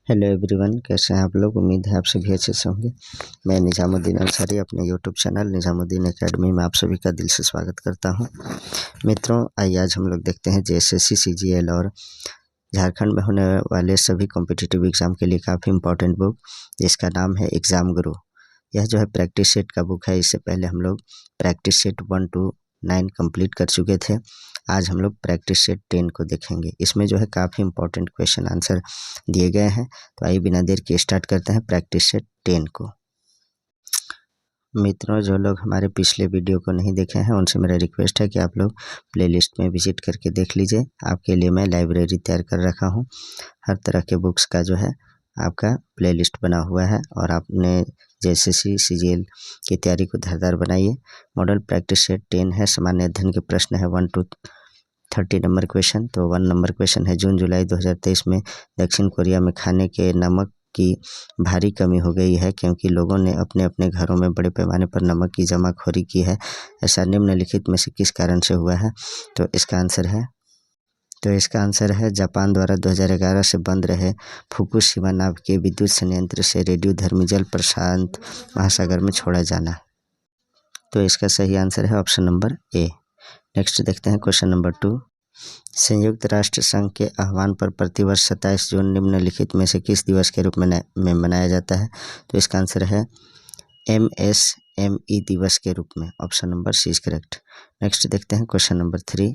Hello everyone, कैसे हैं आप लोग। उम्मीद है आप सभी अच्छे से होंगे। मैं निजामुद्दीन अंसारी अपने यूट्यूब चैनल निजामुद्दीन एकेडमी में आप सभी का दिल से स्वागत करता हूं। मित्रों, आइए आज हम लोग देखते हैं जेएसएससी, सीजीएल और झारखंड में होने वाले सभी कॉम्पिटिटिव एग्ज़ाम के लिए काफ़ी इंपॉर्टेंट बुक, जिसका नाम है एग्ज़ाम गुरु। यह जो है प्रैक्टिस सेट का बुक है। इससे पहले हम लोग प्रैक्टिस सेट 1 to 9 कंप्लीट कर चुके थे। आज हम लोग प्रैक्टिस सेट 10 को देखेंगे। इसमें जो है काफ़ी इंपॉर्टेंट क्वेश्चन आंसर दिए गए हैं। तो आइए बिना देर के स्टार्ट करते हैं प्रैक्टिस सेट 10 को। मित्रों, जो लोग हमारे पिछले वीडियो को नहीं देखे हैं उनसे मेरा रिक्वेस्ट है कि आप लोग प्लेलिस्ट में विजिट करके देख लीजिए। आपके लिए मैं लाइब्रेरी तैयार कर रखा हूँ। हर तरह के बुक्स का जो है आपका प्लेलिस्ट बना हुआ है और आपने जेएसएससी सीजीएल की तैयारी को धारदार बनाइए। मॉडल प्रैक्टिस सेट 10 है। सामान्य अध्ययन के प्रश्न है 1 to 30 नंबर क्वेश्चन। तो 1 नंबर क्वेश्चन है, जून जुलाई 2023 में दक्षिण कोरिया में खाने के नमक की भारी कमी हो गई है क्योंकि लोगों ने अपने अपने घरों में बड़े पैमाने पर नमक की जमाखोरी की है। ऐसा निम्नलिखित में से किस कारण से हुआ है। तो इसका आंसर है जापान द्वारा 2011 से बंद रहे फुकुशिमा नाम के विद्युत संयंत्र से रेडियोधर्मी जल प्रशांत महासागर में छोड़ा जाना। तो इसका सही आंसर है ऑप्शन नंबर ए। नेक्स्ट देखते हैं क्वेश्चन नंबर 2। संयुक्त राष्ट्र संघ के आह्वान पर प्रतिवर्ष 27 जून निम्नलिखित में से किस दिवस के रूप में मनाया जाता है। तो इसका आंसर है MSME दिवस के रूप में। Option number C is correct. Next देखते हैं क्वेश्चन नंबर 3।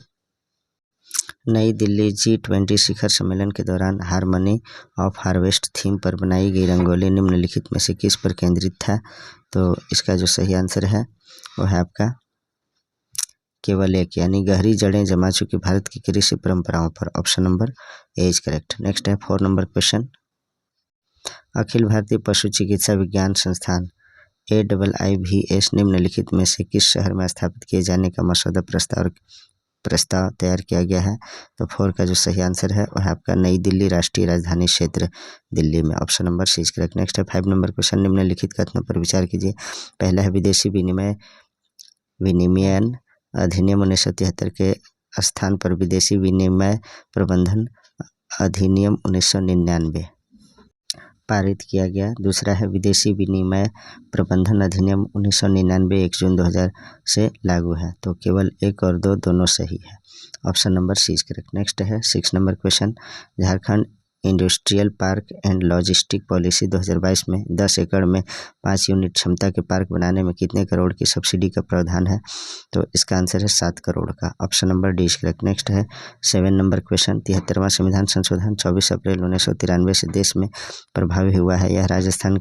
नई दिल्ली G20 शिखर सम्मेलन के दौरान हार्मनी ऑफ हार्वेस्ट थीम पर बनाई गई रंगोली निम्नलिखित में से किस पर केंद्रित था। तो इसका जो सही आंसर है वो है आपका केवल एक, यानी गहरी जड़ें जमा चुकी भारत की कृषि परंपराओं पर। Option number A is correct. Next है 4 नंबर क्वेश्चन। अखिल भारतीय पशु चिकित्सा विज्ञान संस्थान AIIVS निम्नलिखित में से किस शहर में स्थापित किए जाने का मसौदा प्रस्ताव तैयार किया गया है। तो 4 का जो सही आंसर है वह आपका नई दिल्ली राष्ट्रीय राजधानी क्षेत्र दिल्ली में। Option number C is correct. Next है 5 नंबर क्वेश्चन। निम्नलिखित कथनों पर विचार कीजिए। पहला है विदेशी विनिमयन अधिनियम 1973 के स्थान पर विदेशी विनिमय प्रबंधन अधिनियम 1999 पारित किया गया। दूसरा है विदेशी विनिमय प्रबंधन अधिनियम 1999 1 जून 2000 से लागू है। तो केवल 1 और 2 दोनों सही है। Option number C is correct. Next है 6 number question. Jharkhand industrial park and logistic policy 2022 में 10 एकड़ में 5 यूनिट क्षमता के पार्क बनाने में कितने करोड़ की सब्सिडी का प्रावधान है। तो इसका आंसर है 7 करोड़ का। Option number D is correct. Next है 7 नंबर क्वेश्चन। 73वां संविधान संशोधन 24 अप्रैल 1993 से देश में प्रभावी हुआ है। यह राजस्थान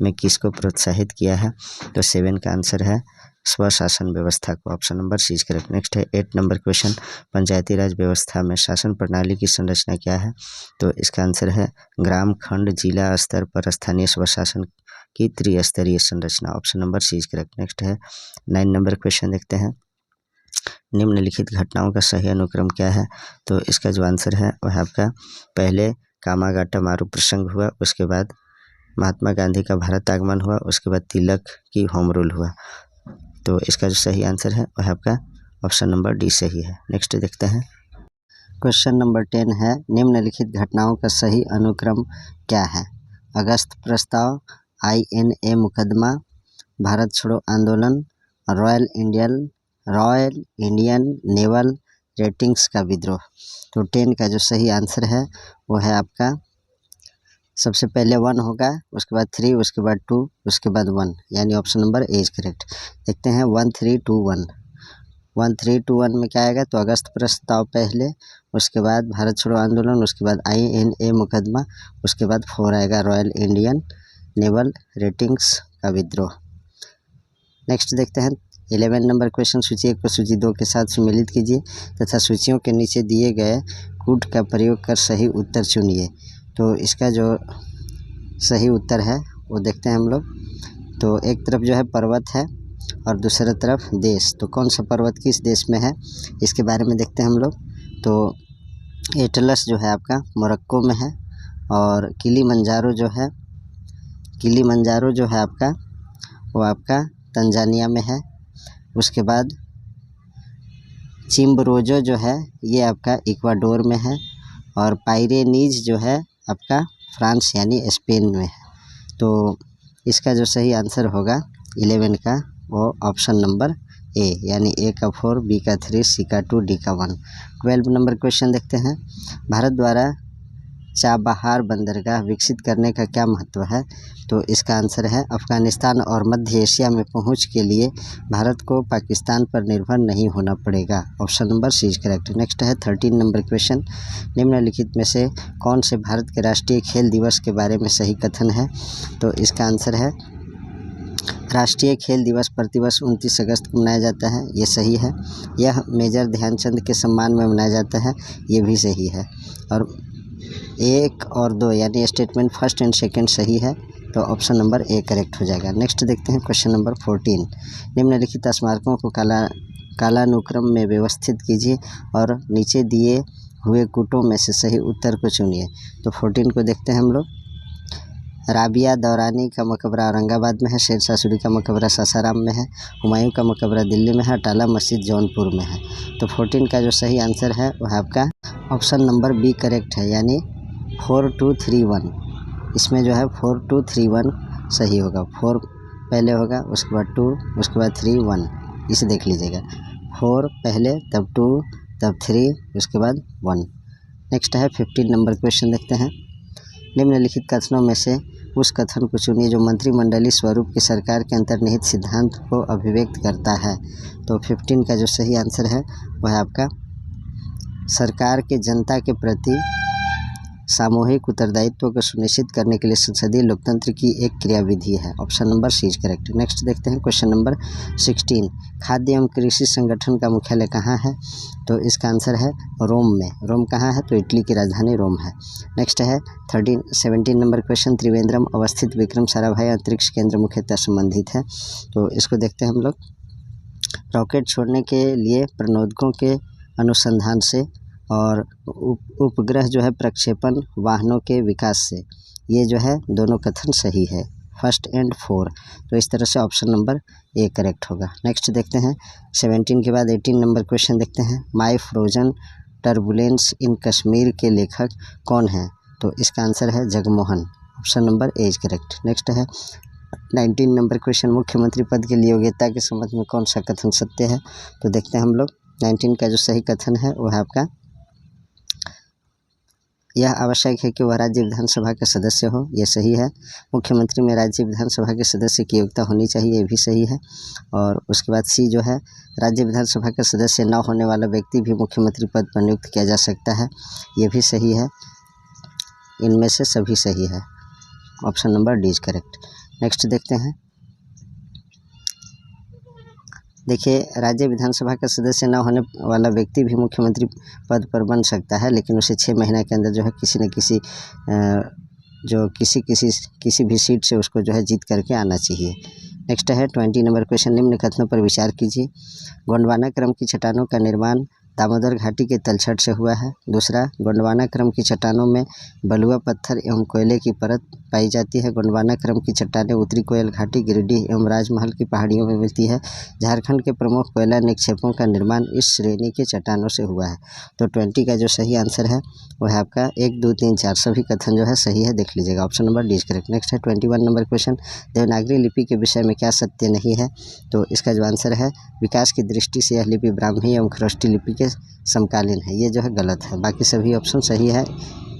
में किसको प्रोत्साहित किया है। तो 7 का आंसर है स्वशासन व्यवस्था को। Option number C is correct. Next है 8 नंबर क्वेश्चन। पंचायती राज व्यवस्था में शासन प्रणाली की संरचना क्या है। तो इसका आंसर है ग्राम खंड जिला स्तर पर स्थानीय स्वशासन की त्रिस्तरीय संरचना। Option number C is correct. Next है 9 नंबर क्वेश्चन देखते हैं। निम्नलिखित घटनाओं का सही अनुक्रम क्या है। तो इसका जो आंसर है वह आपका पहले कामागाटा मारू प्रसंग हुआ, उसके बाद महात्मा गांधी का भारत आगमन हुआ, उसके बाद तिलक की होम रूल हुआ। तो इसका जो सही आंसर है वह आपका ऑप्शन नंबर डी सही है। नेक्स्ट देखते हैं क्वेश्चन नंबर 10 है, निम्नलिखित घटनाओं का सही अनुक्रम क्या है। अगस्त प्रस्ताव, INA मुकदमा, भारत छोड़ो आंदोलन, रॉयल इंडियन नेवल रेटिंग्स का विद्रोह। तो 10 का जो सही आंसर है वो है आपका सबसे पहले 1 होगा, उसके बाद 3, उसके बाद 2, उसके बाद 1, यानी option number A is correct. देखते हैं 1 3 2 1। 1 3 2 1 में क्या आएगा। तो अगस्त प्रस्ताव पहले, उसके बाद भारत छोड़ो आंदोलन, उसके बाद INA मुकदमा, उसके बाद 4 आएगा रॉयल इंडियन नेवल रेटिंग्स का विद्रोह। नेक्स्ट देखते हैं 11 नंबर क्वेश्चन। सूची 1 को सूची 2 के साथ सम्मिलित कीजिए तथा सूचियों के नीचे दिए गए कूट का प्रयोग कर सही उत्तर चुनिए। तो इसका जो सही उत्तर है वो देखते हैं हम लोग। तो एक तरफ जो है पर्वत है और दूसरी तरफ देश। तो कौन सा पर्वत किस देश में है इसके बारे में देखते हैं हम लोग। तो एटलस जो है आपका मोरक्को में है और किलीमंजारो जो है आपका वो आपका तंजानिया में है। उसके बाद चिम्बरोजो जो है ये आपका इक्वाडोर में है और पायरेनीज जो है आपका फ्रांस यानी स्पेन में है। तो इसका जो सही आंसर होगा 11 का वो ऑप्शन नंबर ए, यानी ए का 4, बी का 3, सी का 2, डी का 1। 12 नंबर क्वेश्चन देखते हैं। भारत द्वारा चाबहार बंदरगाह विकसित करने का क्या महत्व है? तो इसका आंसर है अफगानिस्तान और मध्य एशिया में पहुंच के लिए भारत को पाकिस्तान पर निर्भर नहीं होना पड़ेगा। Option number C is correct. Next है 13 नंबर क्वेश्चन। निम्नलिखित में से कौन से भारत के राष्ट्रीय खेल दिवस के बारे में सही कथन है? तो इसका आंसर है राष्ट्रीय खेल दिवस प्रतिवर्ष 29 अगस्त को मनाया जाता है, ये सही है। यह मेजर ध्यानचंद के सम्मान में मनाया जाता है, ये भी सही है। और 1 और 2 यानी स्टेटमेंट फर्स्ट एंड सेकंड सही है, तो ऑप्शन नंबर ए करेक्ट हो जाएगा। नेक्स्ट देखते हैं क्वेश्चन नंबर 14। निम्नलिखित स्मारकों को कालानुक्रम में व्यवस्थित कीजिए और नीचे दिए हुए कूटों में से सही उत्तर को चुनिए। तो 14 को देखते हैं हम लोग। राबिया दौरानी का मकबरा औरंगाबाद में है, शेरशाह सूरी का मकबरा सासाराम में है, हुमायूं का मकबरा दिल्ली में है, टाला मस्जिद जौनपुर में है। तो 14 का जो सही आंसर है वह आपका ऑप्शन नंबर बी करेक्ट है, यानी 4231। इसमें जो है 4231 सही होगा। 4 पहले होगा, उसके बाद 2, उसके बाद 3, 1, इसे देख लीजिएगा। 4 पहले, तब 2, तब 3, उसके बाद 1। नेक्स्ट है 15 नंबर क्वेश्चन देखते हैं। निम्नलिखित कथनों में से उस कथन को चुनिए जो मंत्रिमंडलीय स्वरूप की सरकार के अंतर्निहित सिद्धांत को अभिव्यक्त करता है। तो 15 का जो सही आंसर है वह आपका सरकार के जनता के प्रति सामूहिक उत्तरदायित्व को सुनिश्चित करने के लिए संसदीय लोकतंत्र की एक क्रियाविधि है। Option number C is correct. Next देखते हैं क्वेश्चन नंबर 16। खाद्य एवं कृषि संगठन का मुख्यालय कहाँ है? तो इसका आंसर है रोम में। रोम कहाँ है? तो इटली की राजधानी रोम है। नेक्स्ट है 17 नंबर क्वेश्चन। त्रिवेंद्रम अवस्थित विक्रम साराभाई अंतरिक्ष केंद्र मुख्यतः संबंधित है, तो इसको देखते हैं हम लोग। रॉकेट छोड़ने के लिए प्रणोदकों के अनुसंधान से और उपग्रह जो है प्रक्षेपण वाहनों के विकास से, ये जो है दोनों कथन सही है, फर्स्ट एंड 4। तो इस तरह से ऑप्शन नंबर ए करेक्ट होगा। नेक्स्ट देखते हैं 17 के बाद 18 नंबर क्वेश्चन देखते हैं। माय फ्रोजन टर्बुलेंस इन कश्मीर के लेखक कौन हैं? तो इसका आंसर है Jagmohan. Option number A is correct. Next है 19 नंबर क्वेश्चन। मुख्यमंत्री पद के लिए योग्यता के संबंध में कौन सा कथन सत्य है? तो देखते हैं हम लोग। 19 का जो सही कथन है वह आपका यह आवश्यक है कि वह राज्य विधानसभा के सदस्य हो, ये सही है। मुख्यमंत्री में राज्य विधानसभा के सदस्य की योग्यता होनी चाहिए, ये भी सही है। और उसके बाद सी जो है राज्य विधानसभा का सदस्य न होने वाला व्यक्ति भी मुख्यमंत्री पद पर नियुक्त किया जा सकता है, ये भी सही है। इनमें से सभी सही है, option number D is correct. Next देखते हैं। देखिए, राज्य विधानसभा का सदस्य न होने वाला व्यक्ति भी मुख्यमंत्री पद पर बन सकता है, लेकिन उसे 6 महीने के अंदर जो है किसी न किसी भी सीट से उसको जो है जीत करके आना चाहिए। नेक्स्ट है 20 नंबर क्वेश्चन। निम्न कथनों पर विचार कीजिए। गोंडवाना क्रम की चट्टानों का निर्माण दामोदर घाटी के तलछट से हुआ है। दूसरा, गोंडवाना क्रम की चट्टानों में बलुआ पत्थर एवं कोयले की परत पाई जाती है। गोंडवाना क्रम की चट्टानें उत्तरी कोयल घाटी, गिरिडीह एवं राजमहल की पहाड़ियों में मिलती है। झारखंड के प्रमुख कोयला निक्षेपों का निर्माण इस श्रेणी के चट्टानों से हुआ है। तो 20 का जो सही आंसर है वह है आपका 1, 2, 3, 4 सभी कथन जो है सही है, देख लीजिएगा। Option number D is correct. Next है 21 नंबर क्वेश्चन। देवनागरी लिपि के विषय में क्या सत्य नहीं है? तो इसका जो आंसर है विकास की दृष्टि से यह लिपि ब्राह्मी एवं खरोष्ठी लिपि के समकालीन है, ये जो है गलत है। बाकी सभी ऑप्शन सही है।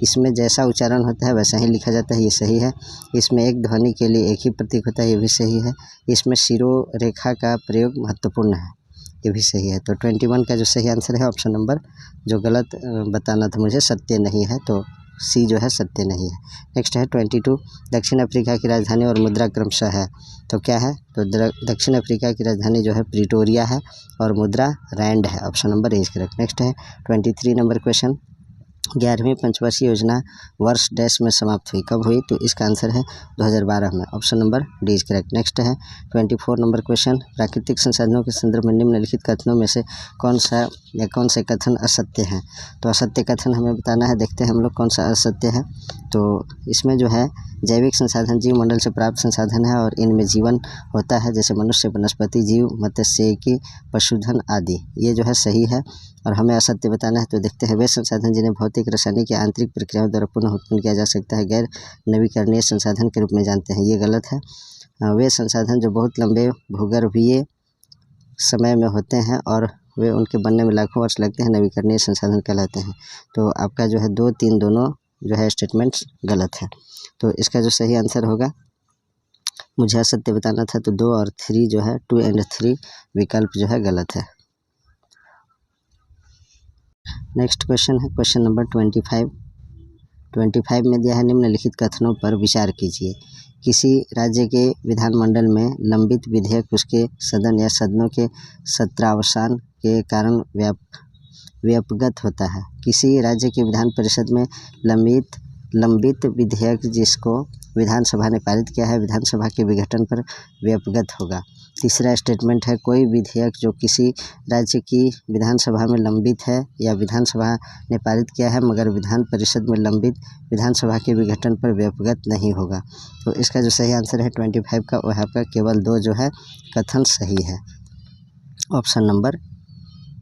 इसमें जैसा उच्चारण होता है वैसा ही लिखा जाता है, ये सही है। इसमें एक ध्वनि के लिए एक ही प्रतीक होता है, ये भी सही है। इसमें शिरोरेखा का प्रयोग महत्वपूर्ण है, ये भी सही है। तो 21 का जो सही आंसर है ऑप्शन नंबर, जो गलत बताना था मुझे, सत्य नहीं है, तो सी जो है सत्य नहीं है। नेक्स्ट है 22। दक्षिण अफ्रीका की राजधानी और मुद्रा क्रमशः है, तो क्या है? तो दक्षिण अफ्रीका की राजधानी जो है प्रिटोरिया है और मुद्रा रैंड है। Option number A is correct. Next है 23 नंबर क्वेश्चन। 11वीं पंचवर्षीय योजना वर्ष डैश में समाप्त हुई, कब हुई? तो इसका आंसर है 2012 में। Option number D is correct. Next है 24 नंबर क्वेश्चन। प्राकृतिक संसाधनों के संदर्भ में निम्नलिखित कथनों में से कौन से कथन असत्य हैं? तो असत्य कथन हमें बताना है, देखते हैं हम लोग कौन सा असत्य है। तो इसमें जो है जैविक संसाधन जीव मंडल से प्राप्त संसाधन है और इनमें जीवन होता है, जैसे मनुष्य, वनस्पति जीव, मत्स्यिकी, पशुधन आदि, ये जो है सही है। और हमें असत्य बताना है। तो देखते हैं, वे संसाधन जिन्हें भौतिक, रासायनिक या आंतरिक प्रक्रियाओं द्वारा पुनः उत्पन्न किया जा सकता है गैर नवीकरणीय संसाधन के रूप में जानते हैं। ये गलत है। वे संसाधन जो बहुत लंबे भूगर्भीय समय में होते हैं और वे उनके बनने में लाखों वर्ष लगते हैं, नवीकरणीय संसाधन कहलाते हैं। तो आपका जो है 2, 3 दोनों जो है स्टेटमेंट्स गलत है। तो इसका जो सही आंसर होगा, मुझे असत्य बताना था, तो 2 और 3 जो है 2 और 3 विकल्प जो है गलत है। नेक्स्ट क्वेश्चन है क्वेश्चन नंबर 25 में दिया है, निम्नलिखित कथनों पर विचार कीजिए। किसी राज्य के विधानमंडल में लंबित विधेयक उसके सदन या सदनों के सत्रावसान के कारण व्यापगत होता है। किसी राज्य की विधान परिषद में लंबित विधेयक जिसको विधानसभा ने पारित किया है, विधानसभा के विघटन पर व्यापगत होगा। तीसरा स्टेटमेंट है, कोई विधेयक जो किसी राज्य की विधानसभा में लंबित है या विधानसभा ने पारित किया है मगर विधान परिषद में लंबित, विधानसभा के विघटन पर व्यापगत नहीं होगा। तो इसका जो सही आंसर है 25 का, वह आपका केवल 2 जो है कथन सही है। Option number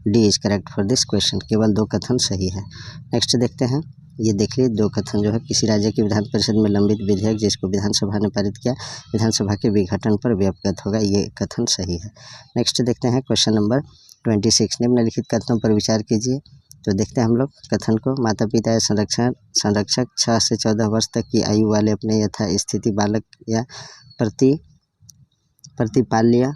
D is correct for this question. केवल 2 कथन सही है। नेक्स्ट देखते हैं, ये देखिए 2 कथन जो है, किसी राज्य की विधान परिषद में लंबित विधेयक जिसको विधानसभा ने पारित किया, विधानसभा के विघटन पर व्यापगत होगा, ये कथन सही है। नेक्स्ट देखते हैं क्वेश्चन नंबर 26, निम्नलिखित कथनों पर विचार कीजिए। तो देखते हैं हम लोग कथन को, माता पिता या संरक्षक 6 से 14 वर्ष तक की आयु वाले अपने यथास्थिति बालक या प्रतिपाल्य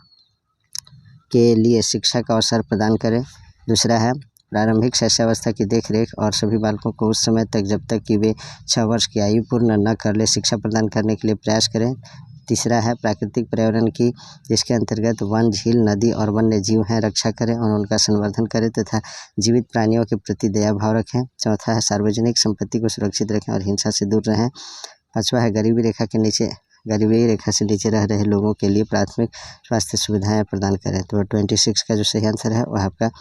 के लिए शिक्षा का अवसर प्रदान करें। दूसरा है, प्रारंभिक शैशवावस्था की देखरेख और सभी बालकों को उस समय तक जब तक कि वे 6 वर्ष की आयु पूर्ण न कर ले शिक्षा प्रदान करने के लिए प्रयास करें। तीसरा है, प्राकृतिक पर्यावरण की जिसके अंतर्गत वन, झील, नदी और वन्य जीव हैं रक्षा करें और उनका संवर्धन करें तथा जीवित प्राणियों के प्रति दया भाव रखें। चौथा है, सार्वजनिक संपत्ति को सुरक्षित रखें और हिंसा से दूर रहें। पाँचवा है, गरीबी रेखा से नीचे रह रहे लोगों के लिए प्राथमिक स्वास्थ्य सुविधाएं प्रदान करें। तो 26 का जो सही आंसर है वह आपका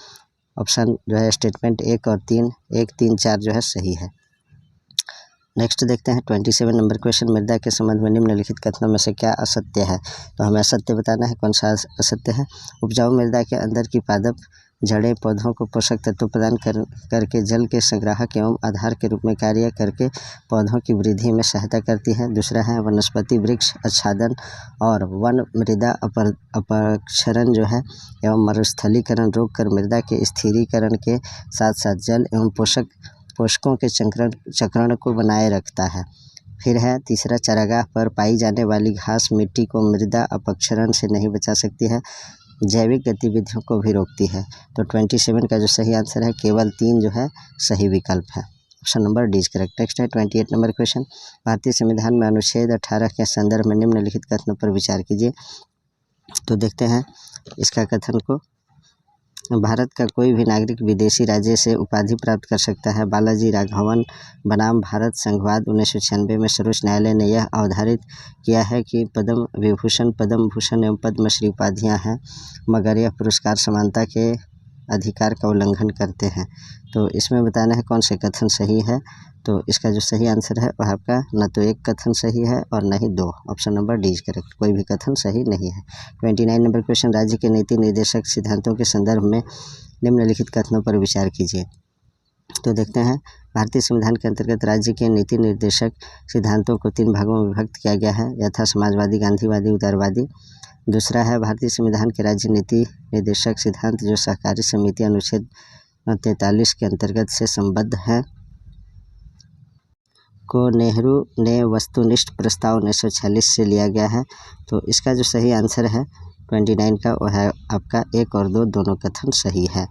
ऑप्शन जो है स्टेटमेंट 1 और 3, 1, 3, 4 जो है सही है। नेक्स्ट देखते हैं 27 नंबर क्वेश्चन, मृदा के संबंध में निम्नलिखित कथनों में से क्या असत्य है। तो हमें असत्य बताना है, कौन सा असत्य है। उपजाऊ मृदा के अंदर की पादप जड़ें पौधों को पोषक तत्व प्रदान करके जल के संग्राहक एवं आधार के रूप में कार्य करके पौधों की वृद्धि में सहायता करती है। दूसरा है, वनस्पति वृक्ष आच्छादन और वन मृदा अपक्षरण जो है एवं मरुस्थलीकरण रोककर मृदा के स्थिरीकरण के साथ साथ जल एवं पोषकों के चक्रण को बनाए रखता है। फिर है तीसरा, चारागाह पर पाई जाने वाली घास मिट्टी को मृदा अपक्षरण से नहीं बचा सकती है, जैविक गतिविधियों को भी रोकती है। तो 27 का जो सही आंसर है, केवल 3 जो है सही विकल्प है। Option number D is correct. Next है 28 नंबर क्वेश्चन, भारतीय संविधान में अनुच्छेद 18 के संदर्भ में निम्नलिखित कथनों पर विचार कीजिए। तो देखते हैं इसका कथन को, भारत का कोई भी नागरिक विदेशी राज्य से उपाधि प्राप्त कर सकता है। बालाजी राघवन बनाम भारत संघवाद 1996 में सर्वोच्च न्यायालय ने यह अवधारित किया है कि पद्म विभूषण, पद्म भूषण एवं पद्मश्री उपाधियां हैं मगर यह पुरस्कार समानता के अधिकार का उल्लंघन करते हैं। तो इसमें बताना है कौन से कथन सही है। तो इसका जो सही आंसर है वह आपका न तो 1 कथन सही है और न ही 2। Option number D is correct, कोई भी कथन सही नहीं है। 29 नंबर क्वेश्चन, राज्य के नीति निर्देशक सिद्धांतों के संदर्भ में निम्नलिखित कथनों पर विचार कीजिए। तो देखते हैं, भारतीय संविधान के अंतर्गत राज्य के नीति निर्देशक सिद्धांतों को 3 भागों में विभक्त किया गया है, यथा समाजवादी, गांधीवादी, उदारवादी। दूसरा है, भारतीय संविधान के राज्य नीति निर्देशक सिद्धांत जो सहकारी समिति अनुच्छेद 43 के अंतर्गत से संबद्ध है को नेहरू ने वस्तुनिष्ठ प्रस्ताव 1946 से लिया गया है। तो इसका जो सही आंसर है 29 का वह है आपका 1 और 2 दोनों कथन सही है।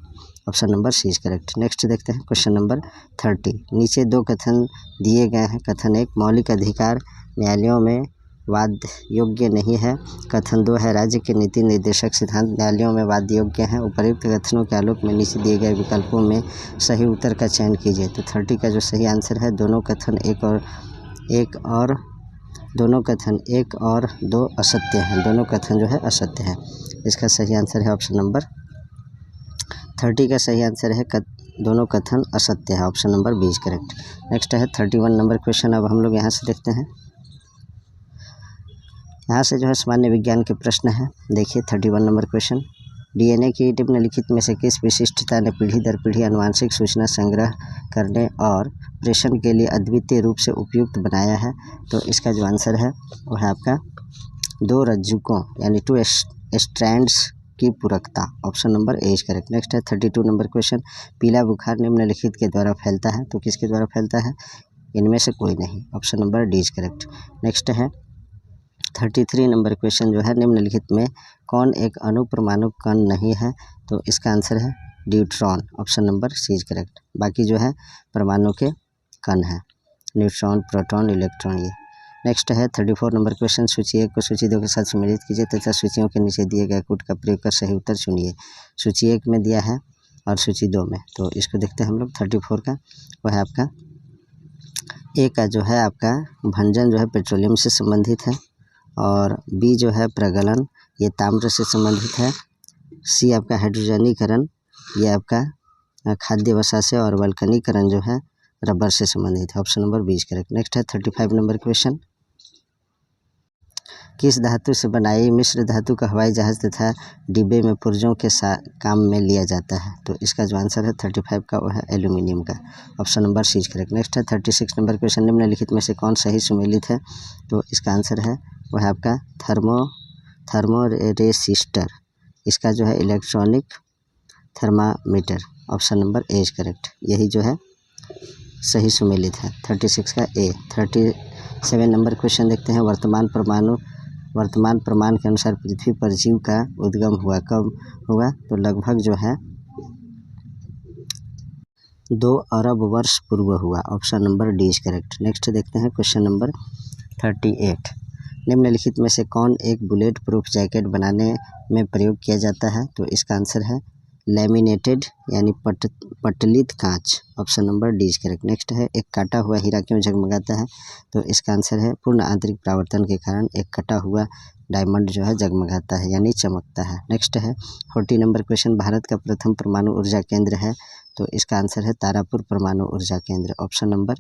Option number C is correct. Next देखते हैं क्वेश्चन नंबर 30, नीचे 2 कथन दिए गए हैं। कथन 1, मौलिक अधिकार न्यायालयों में वाद योग्य नहीं है। कथन 2 है, राज्य के नीति निर्देशक सिद्धांत न्यायालयों में वाद योग्य हैं। उपर्युक्त कथनों के आलोक में नीचे दिए गए विकल्पों में सही उत्तर का चयन कीजिए। तो 30 का जो सही आंसर है, दोनों कथन 1 और 2 असत्य हैं। दोनों कथन जो है असत्य है। इसका सही आंसर है ऑप्शन नंबर 30 का सही आंसर है दोनों कथन असत्य है। Option number B is correct. Next है 31 नंबर क्वेश्चन। अब हम लोग यहाँ से देखते हैं, यहाँ से जो है सामान्य विज्ञान के प्रश्न है। देखिए 31 नंबर क्वेश्चन, डीएनए की निम्नलिखित में से किस विशिष्टता ने पीढ़ी दर पीढ़ी आनुवंशिक सूचना संग्रह करने और प्रेषण के लिए अद्वितीय रूप से उपयुक्त बनाया है? तो इसका जो आंसर है वो है आपका 2 रज्जुकों यानी 2 स्ट्रैंड्स की पूरकता। Option number A is correct. Next है 32 नंबर क्वेश्चन, पीला बुखार निम्नलिखित के द्वारा फैलता है? तो किसके द्वारा फैलता है? इनमें से कोई नहीं। Option number D is correct. Next है 33 नंबर क्वेश्चन जो है, निम्नलिखित में कौन एक अणुपरमाणु कण नहीं है? तो इसका आंसर है neutron. Option number C is correct. बाकी जो है परमाणु के कण है, न्यूट्रॉन, प्रोटॉन, इलेक्ट्रॉन ये। नेक्स्ट है 34 नंबर क्वेश्चन, सूची 1 को सूची 2 के साथ सम्मिलित कीजिए तथा सूचियों के नीचे दिए गए कूट का प्रयोग कर सही उत्तर चुनिए। सूची 1 में दिया है और सूची 2 में, तो इसको देखते हैं हम लोग। 34 का वो है आपका ए का जो है आपका भंजन जो है पेट्रोलियम से संबंधित है, और बी जो है प्रगलन ये ताम्र से संबंधित है, सी आपका हाइड्रोजनीकरण ये आपका खाद्य वसा से, और वल्कनीकरण जो है रबर से संबंधित है। Option number B is correct. Next है 35 नंबर क्वेश्चन, किस धातु से बनाई मिश्र धातु का हवाई जहाज तथा डिब्बे में पुर्जों के काम में लिया जाता है? तो इसका जो आंसर है 35 का वो है एल्यूमिनियम का। Option number C is correct. Next है 36 नंबर क्वेश्चन, निम्नलिखित में से कौन सही सुमेलित है? तो इसका आंसर है वो है आपका थर्मोरेसिस्टर, इसका जो है electronic thermometer. Option number A is correct, यही जो है सही सुमेलित है 36 का ए। 37 नंबर क्वेश्चन देखते हैं, वर्तमान प्रमाण के अनुसार पृथ्वी पर जीव का उद्गम हुआ कब हुआ? तो लगभग जो है 2 अरब वर्ष पूर्व हुआ। Option number D is correct. Next देखते हैं क्वेश्चन नंबर 38, निम्नलिखित में से कौन एक बुलेट प्रूफ जैकेट बनाने में प्रयोग किया जाता है? तो इसका आंसर है लैमिनेटेड यानी पटलित कांच। Option number D is correct. Next है एक काटा हुआ हीरा क्यों जगमगाता है? तो इसका आंसर है पूर्ण आंतरिक परावर्तन के कारण एक कटा हुआ डायमंड जो है जगमगाता है यानी चमकता है। नेक्स्ट है 40 नंबर क्वेश्चन, भारत का प्रथम परमाणु ऊर्जा केंद्र है? तो इसका आंसर है तारापुर परमाणु ऊर्जा केंद्र। Option number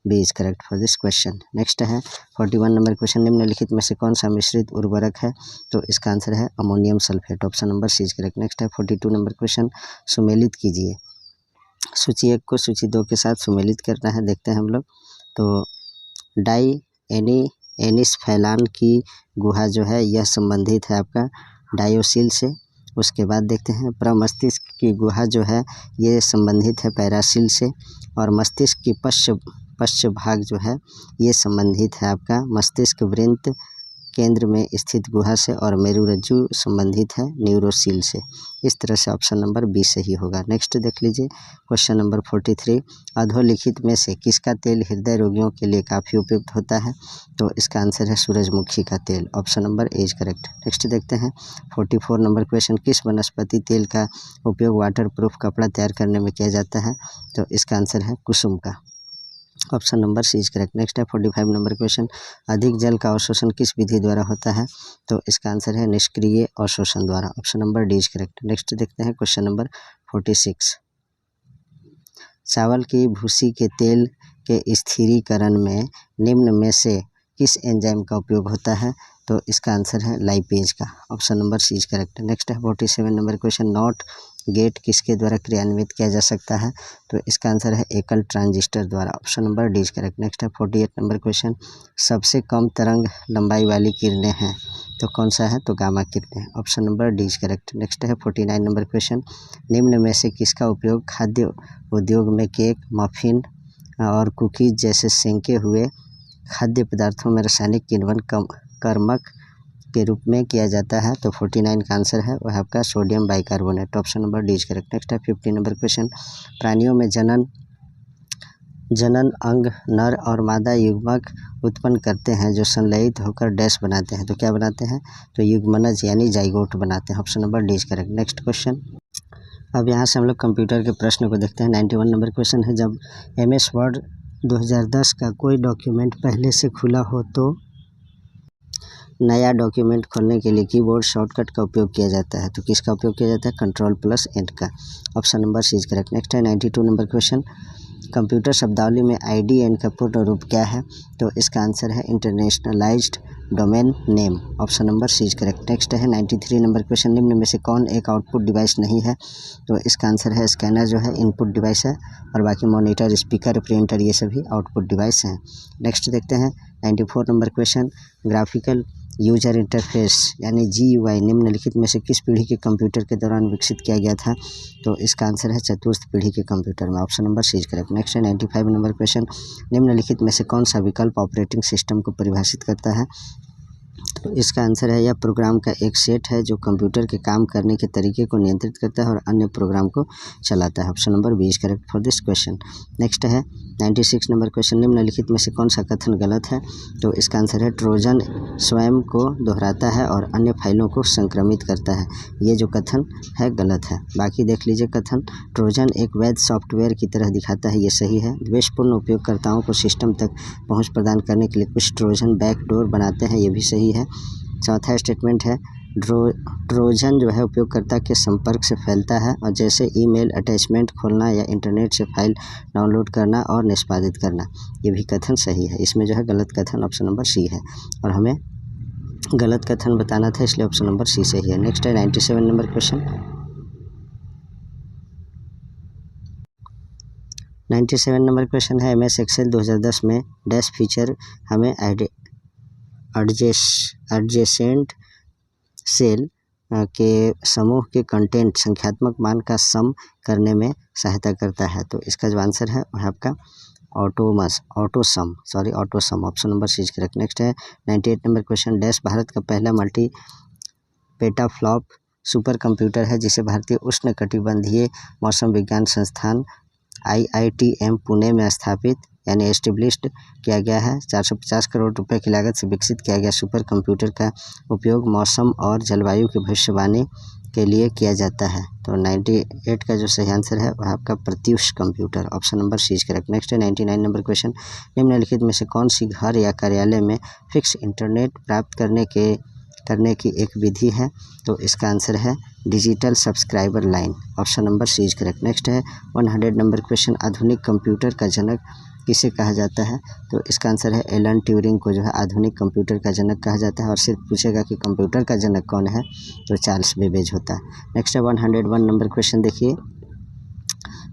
B is correct for this question. Next है 41 नंबर क्वेश्चन, निम्नलिखित में से कौन सा मिश्रित उर्वरक है? तो इसका आंसर है ammonium sulphate. Option number C is correct. Next है 42 नंबर क्वेश्चन, सुमेलित कीजिए। सूची 1 को सूची 2 के साथ सुमेलित करना है, देखते हैं हम लोग। तो एनिस फैलान की गुहा जो है यह संबंधित है आपका डायोसिल से। उसके बाद देखते हैं प्रमस्तिष्क की गुहा जो है ये संबंधित है पैरासिल से, और मस्तिष्क की पश्च भाग जो है ये संबंधित है आपका मस्तिष्क वृंत केंद्र में स्थित गुहा से, और मेरुरज्जु संबंधित है न्यूरोसील से। इस तरह से ऑप्शन नंबर बी सही होगा। नेक्स्ट देख लीजिए क्वेश्चन नंबर 43, अधोलिखित में से किसका तेल हृदय रोगियों के लिए काफ़ी उपयुक्त होता है? तो इसका आंसर है सूरजमुखी का तेल। Option number A is correct. Next देखते हैं 44 नंबर क्वेश्चन, किस वनस्पति तेल का उपयोग वाटर प्रूफ कपड़ा तैयार करने में किया जाता है? तो इसका आंसर है कुसुम का। Option number C is correct. Next है 45 नंबर क्वेश्चन, अधिक जल का अवशोषण किस विधि द्वारा होता है? तो इसका आंसर है निष्क्रिय अवशोषण द्वारा। Option number D is correct. Next देखते हैं क्वेश्चन नंबर 46, चावल की भूसी के तेल के स्थिरीकरण में निम्न में से किस एंजाइम का उपयोग होता है? तो इसका आंसर है लाइपेज का। Option number C is correct. Next है 47 नंबर क्वेश्चन, नॉट गेट किसके द्वारा क्रियान्वित किया जा सकता है? तो इसका आंसर है एकल ट्रांजिस्टर द्वारा। Option number D is correct. Next है 48 नंबर क्वेश्चन, सबसे कम तरंग लंबाई वाली किरणें हैं? तो कौन सा है? तो गामा किरणें। Option number D is correct. Next है 49 नंबर क्वेश्चन, निम्न में से किसका उपयोग खाद्य उद्योग में केक, मफिन और कुकीज जैसे सेंके हुए खाद्य पदार्थों में रासायनिक किण्वन कर्मक के रूप में किया जाता है? तो 49 का आंसर है वह आपका sodium bicarbonate. Option number D is correct. Next है 50 नंबर क्वेश्चन, प्राणियों में जनन अंग नर और मादा युग्मक उत्पन्न करते हैं जो संलयित होकर डैश बनाते हैं? तो क्या बनाते हैं? तो युग्मनज यानी जाइगोट बनाते हैं। Option number D is correct. Next question, अब यहाँ से हम लोग कंप्यूटर के प्रश्न को देखते हैं। 91 नंबर क्वेश्चन है, जब MS वर्ड 2010 का कोई डॉक्यूमेंट पहले से खुला हो तो नया डॉक्यूमेंट खोलने के लिए कीबोर्ड शॉर्टकट का उपयोग किया जाता है? तो किसका उपयोग किया जाता है? Ctrl+N का। Option number C is correct. Next है 92 नंबर क्वेश्चन, कंप्यूटर शब्दावली में IDN का पूर्ण रूप क्या है? तो इसका आंसर है internationalised domain name. Option number C is correct. Next है 93 नंबर क्वेश्चन, निम्न में से कौन एक आउटपुट डिवाइस नहीं है? तो इसका आंसर है स्कैनर जो है इनपुट डिवाइस है और बाकी मॉनिटर, स्पीकर, प्रिंटर ये सभी आउटपुट डिवाइस हैं। नेक्स्ट देखते हैं 94 number question, graphical user interface यानी GUI निम्नलिखित में से किस पीढ़ी के कंप्यूटर के दौरान विकसित किया गया था? तो इसका आंसर है चतुर्थ पीढ़ी के कंप्यूटर में। Option number C is correct. Next है 95 नंबर क्वेश्चन, निम्नलिखित में से कौन सा विकल्प ऑपरेटिंग सिस्टम को परिभाषित करता है? तो इसका आंसर है यह प्रोग्राम का एक सेट है जो कंप्यूटर के काम करने के तरीके को नियंत्रित करता है और अन्य प्रोग्राम को चलाता है। Option number B is correct for this question. Next है 96 नंबर क्वेश्चन, निम्नलिखित में से कौन सा कथन गलत है? तो इसका आंसर है ट्रोजन स्वयं को दोहराता है और अन्य फाइलों को संक्रमित करता है। ये जो कथन है गलत है। बाकी देख लीजिए कथन, ट्रोजन एक वैध सॉफ्टवेयर की तरह दिखाता है, ये सही है। द्वेषपूर्ण उपयोगकर्ताओं को सिस्टम तक पहुंच प्रदान करने के लिए कुछ ट्रोजन बैकडोर बनाते हैं, ये भी सही है। चौथा स्टेटमेंट है ट्रोजन जो है उपयोगकर्ता के संपर्क से फैलता है और जैसे ईमेल अटैचमेंट खोलना या इंटरनेट से फाइल डाउनलोड करना और निष्पादित करना, ये भी कथन सही है। इसमें जो है गलत कथन ऑप्शन नंबर सी है और हमें गलत कथन बताना था, इसलिए ऑप्शन नंबर सी सही है। नेक्स्ट है 97 नंबर क्वेश्चन, 97 नंबर क्वेश्चन है MS एक्सेल 2010 में डैश फीचर हमें एडजेसेंट सेल के समूह के कंटेंट संख्यात्मक मान का सम करने में सहायता करता है। तो इसका जो आंसर है वह आपका autosum. Option number C is correct. Next है 98 नंबर क्वेश्चन, डैश भारत का पहला मल्टी पेटाफ्लॉप सुपर कंप्यूटर है जिसे भारतीय उष्णकटिबंधीय मौसम विज्ञान संस्थान IITM पुणे में स्थापित यानी एस्टेब्लिश्ड किया गया है। 450 करोड़ रुपए की लागत से विकसित किया गया सुपर कंप्यूटर का उपयोग मौसम और जलवायु की भविष्यवाणी के लिए किया जाता है। तो 98 का जो सही आंसर है वह आपका Pratyush computer. Option number C is correct. Next है 99 नंबर क्वेश्चन, निम्नलिखित में से कौन सी घर या कार्यालय में फिक्स इंटरनेट प्राप्त करने की एक विधि है? तो इसका आंसर है digital subscriber line. Option number C is correct. Next है 100 नंबर क्वेश्चन, आधुनिक कंप्यूटर का जनक किसे कहा जाता है? तो इसका आंसर है एलन ट्यूरिंग को जो है आधुनिक कंप्यूटर का जनक कहा जाता है। और सिर्फ पूछेगा कि कंप्यूटर का जनक कौन है, तो चार्ल्स बेबेज होता है। नेक्स्ट है 101 नंबर क्वेश्चन, देखिए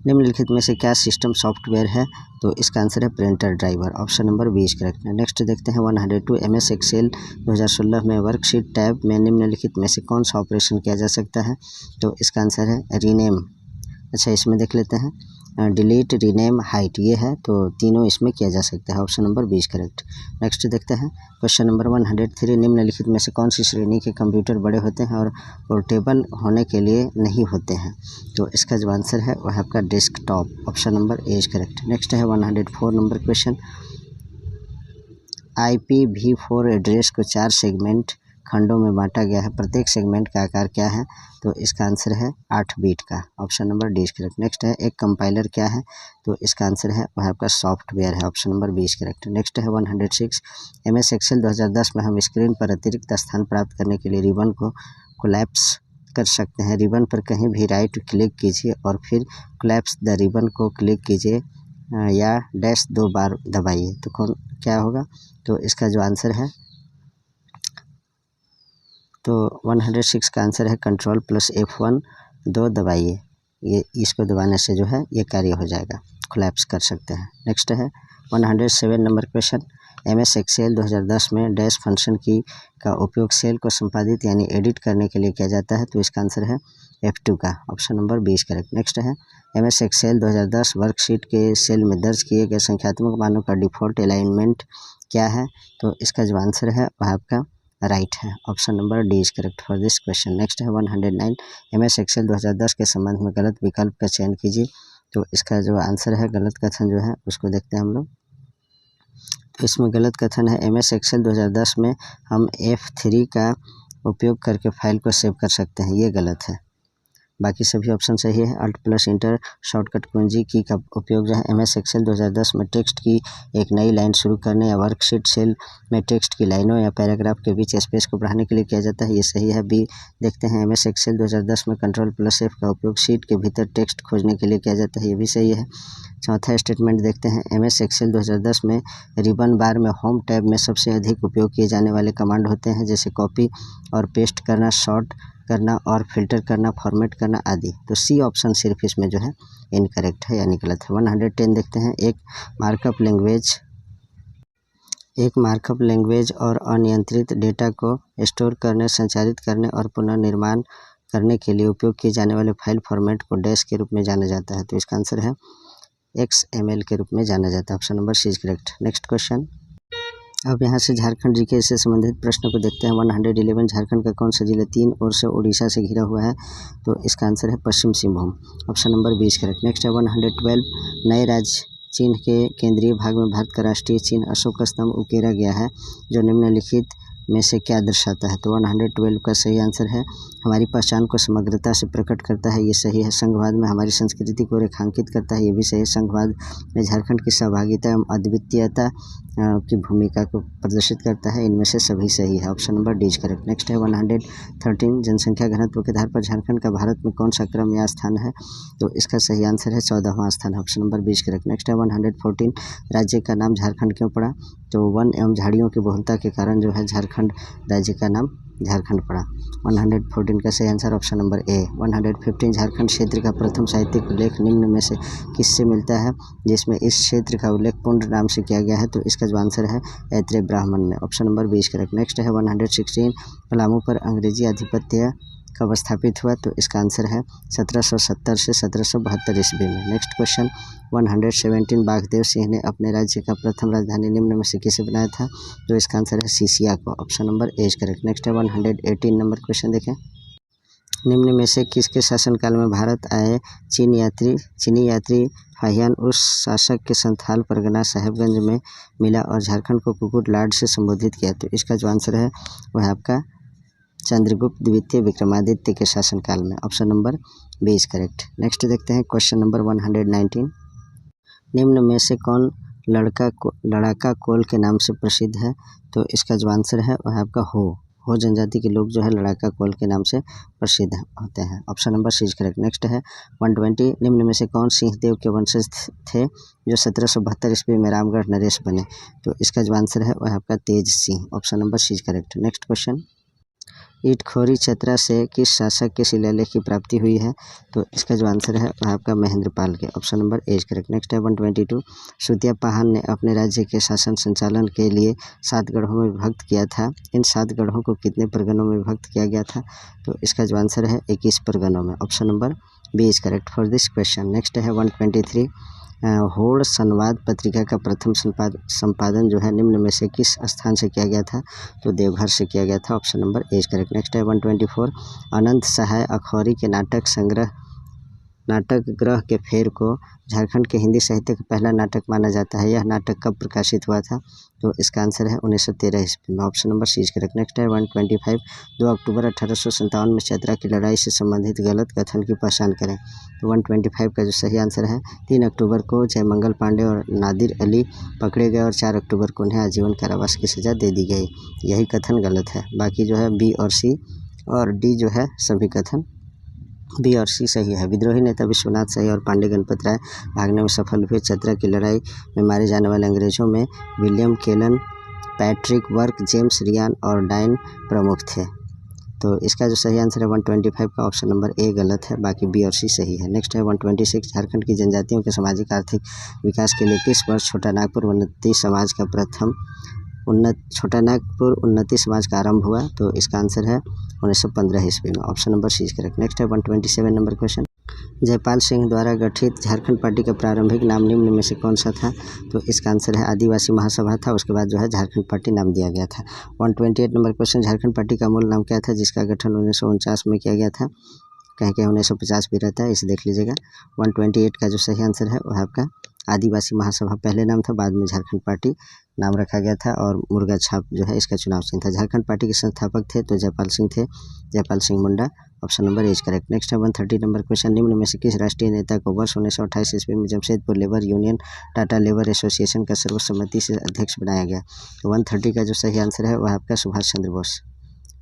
निम्नलिखित में से क्या सिस्टम सॉफ्टवेयर है? तो इसका आंसर है printer driver. Option number B is correct है। नेक्स्ट देखते हैं 102 MS एक्सेल 2016 में वर्कशीट टैब में निम्नलिखित में से कौन सा ऑपरेशन किया जा सकता है? तो इसका आंसर है रीनेम। अच्छा, इसमें देख लेते हैं डिलीट, रीनेम, हाइट, ये है तो तीनों इसमें किया जा सकता है। Option number B is correct. Next देखते हैं क्वेश्चन नंबर 103, निम्नलिखित में से कौन सी श्रेणी के कंप्यूटर बड़े होते हैं और पोर्टेबल होने के लिए नहीं होते हैं? तो इसका जो आंसर है वह आपका desktop. Option number A is correct. Next है 104 नंबर क्वेश्चन, IPv4 एड्रेस को 4 सेगमेंट खंडों में बांटा गया है, प्रत्येक सेगमेंट का आकार क्या है? तो इसका आंसर है 8 बीट का। Option number D is correct. Next है एक कंपाइलर क्या है? तो इसका आंसर है वह आपका सॉफ्टवेयर है। Option number B is correct. Next है 106, MS एक्सेल 2010 में हम स्क्रीन पर अतिरिक्त स्थान प्राप्त करने के लिए रिबन को कोलैप्स कर सकते हैं। रिबन पर कहीं भी राइट क्लिक कीजिए और फिर कोलैप्स द रिबन को क्लिक कीजिए या डैश 2 बार दबाइए, तो क्या होगा? तो इसका जो आंसर है, तो 106 का आंसर है कंट्रोल प्लस F1 2 दबाइए, ये इसको दबाने से जो है ये कार्य हो जाएगा, कोलैप्स कर सकते हैं। नेक्स्ट है 107 नंबर क्वेश्चन, MS एक्सेल 2010 में डैश फंक्शन की का उपयोग सेल को संपादित यानी एडिट करने के लिए किया जाता है। तो इसका आंसर है F2 का। Option number B is correct. Next है MS एक्सेल 2010 वर्कशीट के सेल में दर्ज किए गए संख्यात्मक मानों का डिफ़ॉल्ट अलाइनमेंट क्या है? तो इसका जो आंसर है वह आपका राइट है। Option number D is correct for this question. Next है 109, MS एक्सेल 2010 के संबंध में गलत विकल्प का चयन कीजिए। तो इसका जो आंसर है गलत कथन जो है उसको देखते हैं हम लोग। तो इसमें गलत कथन है MS एक्सेल 2010 में हम F3 का उपयोग करके फाइल को सेव कर सकते हैं, ये गलत है। बाकी सभी ऑप्शन सही है। अल्ट प्लस इंटर शॉर्टकट कुंजी की का उपयोग जो है MS एक्सेल 2010 में टेक्स्ट की एक नई लाइन शुरू करने या वर्कशीट सेल में टेक्स्ट की लाइनों या पैराग्राफ के बीच स्पेस को बढ़ाने के लिए किया जाता है, ये सही है। बी देखते हैं, MS एक्सेल 2010 में Ctrl+F का उपयोग शीट के भीतर टेक्स्ट खोजने के लिए किया जाता है, ये भी सही है। चौथा स्टेटमेंट देखते हैं, MS एक्सेल 2010 में रिबन बार में होम टैब में सबसे अधिक उपयोग किए जाने वाले कमांड होते हैं, जैसे कॉपी और पेस्ट करना, सॉर्ट करना और फिल्टर करना, फॉर्मेट करना आदि। तो सी ऑप्शन सिर्फ इसमें जो है इनकरेक्ट है यानी गलत है। 110 देखते हैं, एक मार्कअप लैंग्वेज और अनियंत्रित डेटा को स्टोर करने, संचारित करने और पुनर्निर्माण करने के लिए उपयोग किए जाने वाले फाइल फॉर्मेट को डैश के रूप में जाना जाता है, तो इसका आंसर है XML के रूप में जाना जाता है। Option number C is correct. Next question, अब यहाँ से झारखंड जीके से संबंधित प्रश्न को देखते हैं। 111 झारखंड का कौन सा जिला 3 ओर से उड़ीसा से घिरा हुआ है, तो इसका आंसर है Paschim Singhbhum. Option number 20 correct. Next है 112 नए राज्य चिन्ह के केंद्रीय भाग में भारत का राष्ट्रीय चिन्ह अशोक स्तंभ उकेरा गया है, जो निम्नलिखित में से क्या दर्शाता है, तो 112 का सही आंसर है हमारी पहचान को समग्रता से प्रकट करता है, ये सही है। संघवाद में हमारी संस्कृति को रेखांकित करता है, ये भी सही है। संघवाद में झारखंड की सहभागिता एवं अद्वितीयता की भूमिका को प्रदर्शित करता है, इनमें से सभी सही है। Option number D is correct. Next है 113 जनसंख्या घनत्व के आधार पर झारखंड का भारत में कौन सा क्रम या स्थान है, तो इसका सही आंसर है 14वां स्थान। Option number 20 correct. नेक्स्ट है 114 राज्य का नाम झारखंड क्यों पड़ा, तो वन एवं झाड़ियों की बहुलता के कारण जो है झारखंड राज्य का नाम झारखंड पड़ा। 114 का सही आंसर ऑप्शन नंबर ए। 115 झारखंड क्षेत्र का प्रथम साहित्यिक उल्लेख निम्न में से किससे मिलता है, जिसमें इस क्षेत्र का उल्लेख पूर्ण नाम से किया गया है, तो इसका जो आंसर है ऐत्रेय ब्राह्मण में। Option number 20 correct. नेक्स्ट है 116 पलामू पर अंग्रेजी आधिपत्य कब स्थापित हुआ, तो इसका आंसर है 1770 से 1772 ईस्वी में। नेक्स्ट क्वेश्चन 117 बागदेव सिंह ने अपने राज्य का प्रथम राजधानी निम्न में से किसे बनाया था, तो इसका आंसर है सीसिया को। Option number A is correct. Next है 118 नंबर क्वेश्चन देखें, निम्न में से किसके शासनकाल में भारत आए चीनी यात्री फाहियान उस शासक के संथाल परगना साहेबगंज में मिला और झारखंड को कुकुट लाड से संबोधित किया, तो इसका जो आंसर है वह आपका चंद्रगुप्त द्वितीय विक्रमादित्य के शासनकाल में। Option number 20 correct. नेक्स्ट देखते हैं क्वेश्चन नंबर 119, निम्न में से कौन लड़ाका कोल के नाम से प्रसिद्ध है, तो इसका जो आंसर है वह आपका हो जनजाति के लोग जो है लड़ाका कोल के नाम से प्रसिद्ध होते हैं। Option number C is correct. Next है 120, निम्न में से कौन सिंहदेव के वंशज थे जो 1772 ईस्वी में रामगढ़ नरेश बने, तो इसका जो आंसर है वह आपका Tej Singh. Option number C is correct. Next question, Itkhori Chatra से किस शासक के शिलालेख की प्राप्ति हुई है, तो इसका जो आंसर है वह आपका महेंद्रपाल के। Option number A is correct. Next है 122 सुतिया पाहन ने अपने राज्य के शासन संचालन के लिए 7 गढ़ों में विभक्त किया था, इन 7 गढ़ों को कितने परगनों में विभक्त किया गया था, तो इसका जो आंसर है 21 परगनों में। Option number B is correct for this question. Next है 123 होड़ संवाद पत्रिका का प्रथम संपादन जो है निम्न में से किस स्थान से किया गया था, तो देवघर से किया गया था। Option number A is correct. Next है 124 अनंत सहाय अखौरी के नाटक ग्रह के फेर को झारखंड के हिंदी साहित्य का पहला नाटक माना जाता है, यह नाटक कब प्रकाशित हुआ था, तो इसका आंसर है 1913 ईस्वी में। Option number C is correct. Next है 125 2 अक्टूबर 1857 में चतरा की लड़ाई से संबंधित गलत कथन की पहचान करें, तो 125 का जो सही आंसर है 3 अक्टूबर को जयमंगल पांडे और नादिर अली पकड़े गए और 4 अक्टूबर को उन्हें आजीवन कारावास की सज़ा दे दी गई, यही कथन गलत है। बाकी जो है बी और सी और डी जो है सभी कथन बी और सी सही है। विद्रोही नेता विश्वनाथ सही और पांडे गणपत राय भागने में सफल हुए। चतरा की लड़ाई में मारे जाने वाले अंग्रेजों में William Kellan, Patrick Burke, James Ryan और डाइन प्रमुख थे, तो इसका जो सही आंसर है 125 का ऑप्शन नंबर ए गलत है, बाकी बी और सी सही है। नेक्स्ट है 126 झारखंड की जनजातियों के सामाजिक आर्थिक विकास के लिए किस वर्ष छोटा नागपुर उन्नति समाज का आरंभ हुआ, तो इसका आंसर है 1915 ईस्वी में। Option number C is correct. Next है 127 नंबर क्वेश्चन, जयपाल सिंह द्वारा गठित झारखंड पार्टी का प्रारंभिक नाम निम्न में से कौन सा था, तो इसका आंसर है आदिवासी महासभा था, उसके बाद जो है झारखंड पार्टी नाम दिया गया था। 128 नंबर क्वेश्चन, झारखंड पार्टी का मूल नाम क्या था जिसका गठन 1949 में किया गया था, कहीं कहीं 1950 भी रहता है, इसे देख लीजिएगा। 128 का जो सही आंसर है वह आपका आदिवासी महासभा पहले नाम था, बाद में झारखंड पार्टी नाम रखा गया था, और मुर्गा छाप जो है इसका चुनाव चिन्ह था। झारखंड पार्टी के संस्थापक थे तो जयपाल सिंह थे, Jaipal Singh Munda. Option number is correct. Next है 130 नंबर क्वेश्चन, निम्न में से किस राष्ट्रीय नेता को वर्ष 1928 ईस्वी में Jamshedpur labour union Tata labour association का सर्वसम्मति से अध्यक्ष बनाया गया? तो 130 का जो सही आंसर है वह आपका सुभाष चंद्र बोस।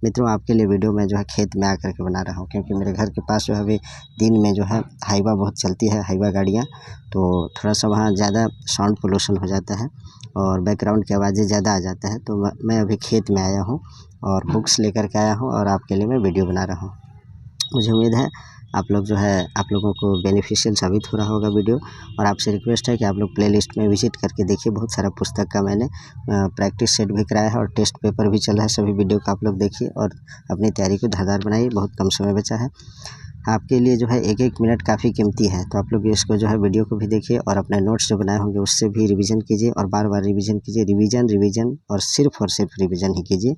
मित्रों, आपके लिए वीडियो मैं जो है खेत में आकर के बना रहा हूँ, क्योंकि मेरे घर के पास जो है अभी दिन में जो है हाईवा बहुत चलती है, हाईवा गाड़ियाँ, तो थोड़ा सा वहाँ ज़्यादा साउंड पोल्यूशन हो जाता है और बैकग्राउंड की आवाज़ें ज़्यादा आ जाता है। तो मैं अभी खेत में आया हूँ और बुक्स लेकर के आया हूँ और आपके लिए मैं वीडियो बना रहा हूँ। मुझे उम्मीद है आप लोगों को बेनिफिशियल साबित हो रहा होगा वीडियो, और आपसे रिक्वेस्ट है कि आप लोग प्लेलिस्ट में विजिट करके देखिए। बहुत सारा पुस्तक का मैंने प्रैक्टिस सेट भी कराया है और टेस्ट पेपर भी चल रहा है। सभी वीडियो को आप लोग देखिए और अपनी तैयारी को धारदार बनाइए। बहुत कम समय बचा है, आपके लिए जो है एक एक मिनट काफ़ी कीमती है, तो आप लोग इसको जो है वीडियो को भी देखिए और अपने नोट्स जो बनाए होंगे उससे भी रिवीजन कीजिए और बार बार रिवीजन कीजिए। रिवीजन और सिर्फ रिवीजन ही कीजिए,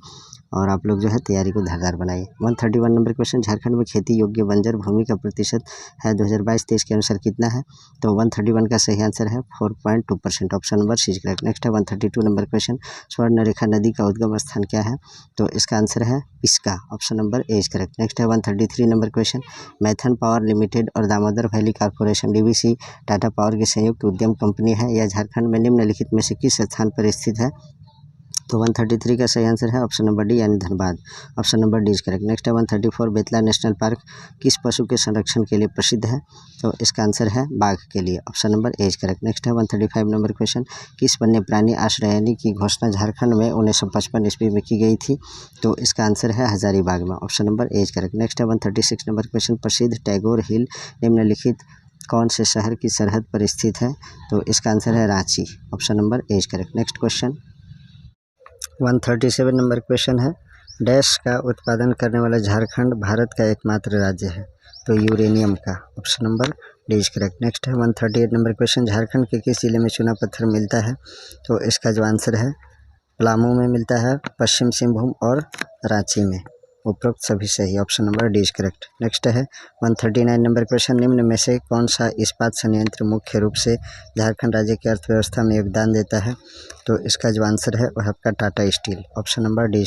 और आप लोग जो है तैयारी को धारदार बनाइए। 131 नंबर क्वेश्चन, झारखंड में खेती योग्य बंजर भूमि का प्रतिशत है 2022-23 के अनुसार कितना है? तो 131 का सही आंसर है 4.2%। Option number C correct. Next है 132 नंबर क्वेश्चन, स्वर्णरेखा नदी का उद्गम स्थान क्या है? तो इसका आंसर है Piska. Option number A is correct. Next है 133 number question, Maithon power limited और Damodar valley corporation DVC Tata power की संयुक्त उद्यम कंपनी है। यह झारखंड में निम्नलिखित में से किस स्थान पर स्थित है? तो 133 का सही आंसर है ऑप्शन नंबर डी यानी Dhanbad. Option number D is correct. Next है 134, बेतला नेशनल पार्क किस पशु के संरक्षण के लिए प्रसिद्ध है? तो इसका आंसर है बाघ के लिए। Option number A is correct. Next है 135 नंबर क्वेश्चन, किस वन्य प्राणी आश्रयनी की घोषणा झारखंड में 1955 ईस्वी में की गई थी? तो इसका आंसर है हजारीबाग में। Option number A is correct. Next है 136 नंबर क्वेश्चन, प्रसिद्ध टैगोर हिल निम्नलिखित कौन से शहर की सरहद पर स्थित है? तो इसका आंसर है Ranchi. Option number A is correct. Next question 137 number question है, डैश का उत्पादन करने वाला झारखंड भारत का एकमात्र राज्य है? तो यूरेनियम का। Option number D is correct. Next है 138 नंबर क्वेश्चन, झारखंड के किस जिले में चूना पत्थर मिलता है? तो इसका जो आंसर है पलामू में मिलता है, पश्चिम सिंहभूम और रांची में। उपरोक्त सभी सही। Option number D is correct. Next है 139 नंबर क्वेश्चन, निम्न में से कौन सा इस्पात संयंत्र मुख्य रूप से झारखंड राज्य की अर्थव्यवस्था में योगदान देता है? तो इसका जो आंसर है वह आपका Tata steel. Option number D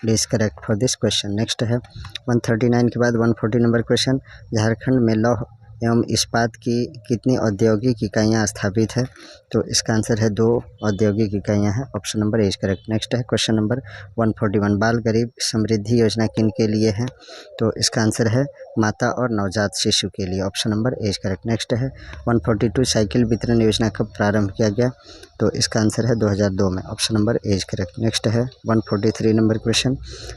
is correct for this question. Next है 139 के बाद 140 नंबर क्वेश्चन, झारखंड में लौह एवं इस्पात की कितनी औद्योगिक इकाइयाँ स्थापित है? तो इसका आंसर है 2 औद्योगिक इकाइयाँ हैं। Option number A is correct. Next है क्वेश्चन नंबर 141, बाल गरीब समृद्धि योजना किन के लिए है? तो इसका आंसर है माता और नवजात शिशु के लिए। Option number A is correct. Next है 142, साइकिल वितरण योजना कब प्रारंभ किया गया? तो इसका आंसर है 2002 में। Option number A is correct. Next है 143 नंबर क्वेश्चन,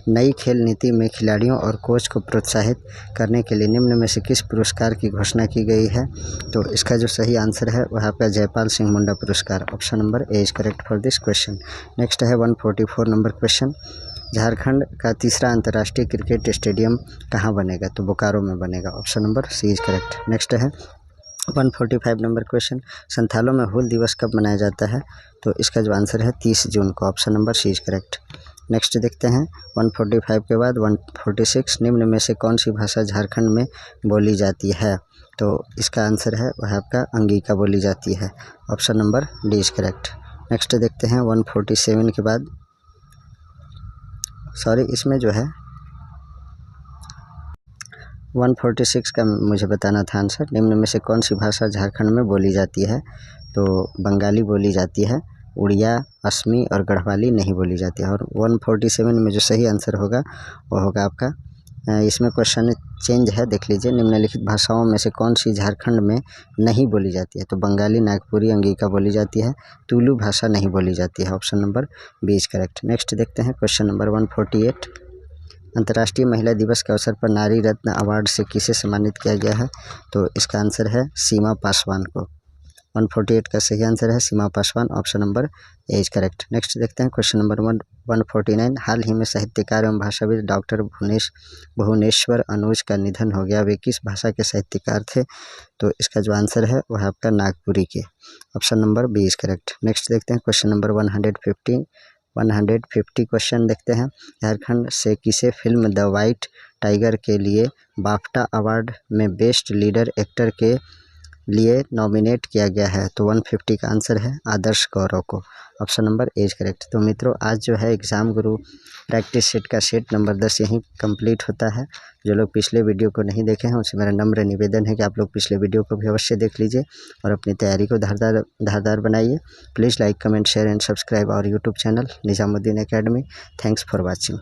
नई खेल नीति में खिलाड़ियों और कोच को प्रोत्साहित करने के लिए निम्न में से किस पुरस्कार की घोषणा की गई है? तो इसका जो सही आंसर है वह आपका जयपाल सिंह मुंडा पुरस्कार। Option number A is correct for this question. Next है 144 नंबर क्वेश्चन, झारखंड का तीसरा अंतर्राष्ट्रीय क्रिकेट स्टेडियम कहाँ बनेगा? तो बोकारो में बनेगा। Option number C is correct. Next है 145 नंबर क्वेश्चन, संथालों में हूल दिवस कब मनाया जाता है? तो इसका जो आंसर है 30 जून को। Option number C is correct. Next देखते हैं 145 के बाद 146, निम्न में से कौन सी भाषा झारखंड में बोली जाती है? तो इसका आंसर है वह आपका अंगिका बोली जाती है। Option number D is correct. Next देखते हैं 147 के बाद, इसमें जो है 146 का मुझे बताना था आंसर, निम्न में से कौन सी भाषा झारखंड में बोली जाती है? तो बंगाली बोली जाती है, उड़िया, असमी और गढ़वाली नहीं बोली जाती है। और 147 में जो सही आंसर होगा वो होगा आपका, इसमें क्वेश्चन चेंज है, देख लीजिए, निम्नलिखित भाषाओं में से कौन सी झारखंड में नहीं बोली जाती है? तो बंगाली, नागपुरी, अंगिका बोली जाती है, तुलु भाषा नहीं बोली जाती है। Option number B is correct. Next देखते हैं क्वेश्चन नंबर 148, अंतर्राष्ट्रीय महिला दिवस के अवसर पर नारी रत्न अवार्ड से किसे सम्मानित किया गया है? तो इसका आंसर है सीमा पासवान को। 148 का सही आंसर है Seema Paswan. Option number A is correct. Next देखते हैं क्वेश्चन नंबर 149, हाल ही में साहित्यकार एवं भाषाविद डॉक्टर भुवनेश्वर अनुज का निधन हो गया, वे किस भाषा के साहित्यकार थे? तो इसका जो आंसर है वह आपका नागपुरी के। Option number B is correct. Next देखते हैं क्वेश्चन नंबर 150 क्वेश्चन देखते हैं, झारखंड से किसे फिल्म द वाइट टाइगर के लिए बाफ्टा अवार्ड में बेस्ट लीडर एक्टर के लिए नॉमिनेट किया गया है? तो 150 का आंसर है आदर्श गौरव को। Option number A is correct. तो मित्रों आज जो है एग्ज़ाम गुरु प्रैक्टिस सेट का सेट नंबर 10 यहीं कंप्लीट होता है। जो लोग पिछले वीडियो को नहीं देखे हैं उनसे मेरा नम्र निवेदन है कि आप लोग पिछले वीडियो को भी अवश्य देख लीजिए और अपनी तैयारी को धारदार बनाइए। Please like comment share and subscribe our YouTube channel Nizamuddin academy. Thanks for watching.